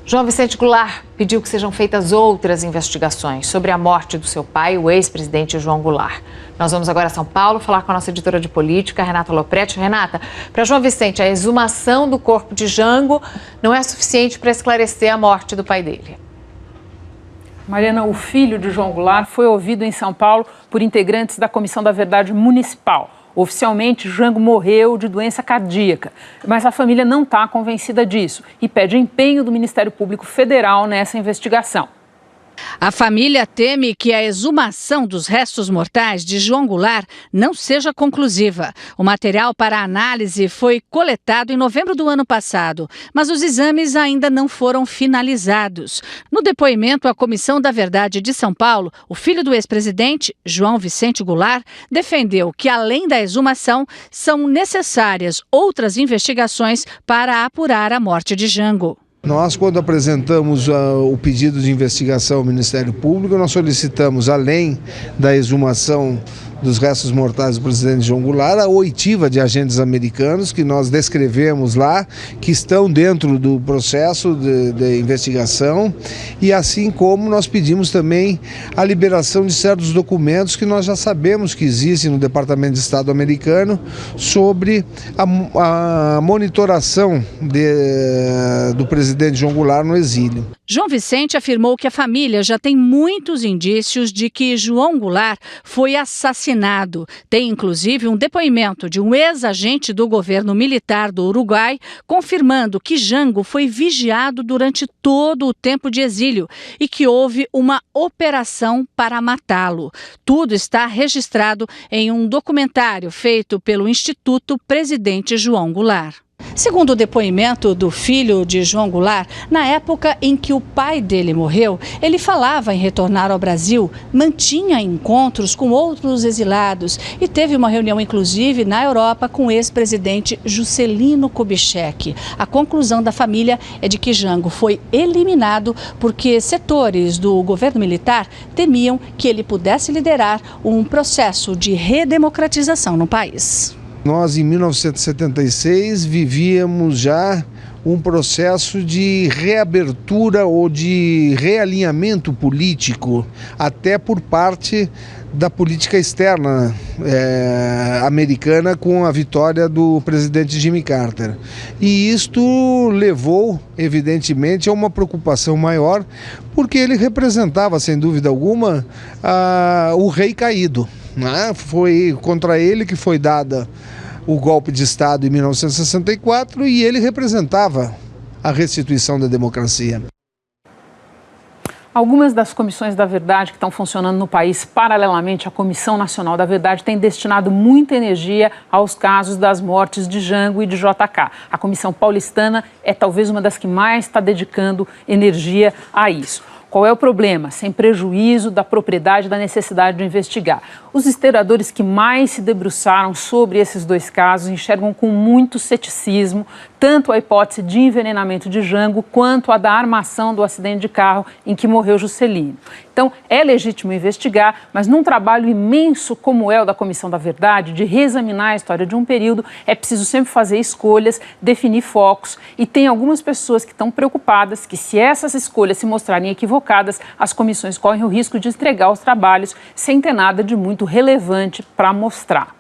João Vicente Goulart pediu que sejam feitas outras investigações sobre a morte do seu pai, o ex-presidente João Goulart. Nós vamos agora a São Paulo falar com a nossa editora de política, Renata Lopretti. Renata, para João Vicente, a exumação do corpo de Jango não é suficiente para esclarecer a morte do pai dele. Mariana, o filho de João Goulart foi ouvido em São Paulo por integrantes da Comissão da Verdade Municipal. Oficialmente, Jango morreu de doença cardíaca, mas a família não está convencida disso e pede empenho do Ministério Público Federal nessa investigação. A família teme que a exumação dos restos mortais de João Goulart não seja conclusiva. O material para análise foi coletado em novembro do ano passado, mas os exames ainda não foram finalizados. No depoimento à Comissão da Verdade de São Paulo, o filho do ex-presidente, João Vicente Goulart, defendeu que, além da exumação, são necessárias outras investigações para apurar a morte de Jango. Nós, quando apresentamos o pedido de investigação ao Ministério Público, nós solicitamos, além da exumação dos restos mortais do presidente João Goulart, a oitiva de agentes americanos que nós descrevemos lá, que estão dentro do processo de investigação, e assim como nós pedimos também a liberação de certos documentos que nós já sabemos que existem no Departamento de Estado americano sobre a monitoração do presidente João Goulart no exílio. João Vicente afirmou que a família já tem muitos indícios de que João Goulart foi assassinado. Tem, inclusive, um depoimento de um ex-agente do governo militar do Uruguai confirmando que Jango foi vigiado durante todo o tempo de exílio e que houve uma operação para matá-lo. Tudo está registrado em um documentário feito pelo Instituto Presidente João Goulart. Segundo o depoimento do filho de João Goulart, na época em que o pai dele morreu, ele falava em retornar ao Brasil, mantinha encontros com outros exilados e teve uma reunião, inclusive, na Europa com o ex-presidente Juscelino Kubitschek. A conclusão da família é de que Jango foi eliminado porque setores do governo militar temiam que ele pudesse liderar um processo de redemocratização no país. Nós, em 1976, vivíamos já um processo de reabertura ou de realinhamento político, até por parte da política externa americana com a vitória do presidente Jimmy Carter. E isto levou, evidentemente, a uma preocupação maior, porque ele representava, sem dúvida alguma, o rei caído. Foi contra ele que foi dada o golpe de Estado em 1964 e ele representava a restituição da democracia. Algumas das comissões da verdade que estão funcionando no país paralelamente à Comissão Nacional da Verdade têm destinado muita energia aos casos das mortes de Jango e de JK. A Comissão Paulistana é talvez uma das que mais está dedicando energia a isso. Qual é o problema? Sem prejuízo da propriedade e da necessidade de investigar. Os historiadores que mais se debruçaram sobre esses dois casos enxergam com muito ceticismo tanto a hipótese de envenenamento de Jango quanto a da armação do acidente de carro em que morreu Juscelino. Então, é legítimo investigar, mas num trabalho imenso como é o da Comissão da Verdade, de reexaminar a história de um período, é preciso sempre fazer escolhas, definir focos, e tem algumas pessoas que estão preocupadas que, se essas escolhas se mostrarem equivocadas, as comissões correm o risco de entregar os trabalhos sem ter nada de muito relevante para mostrar.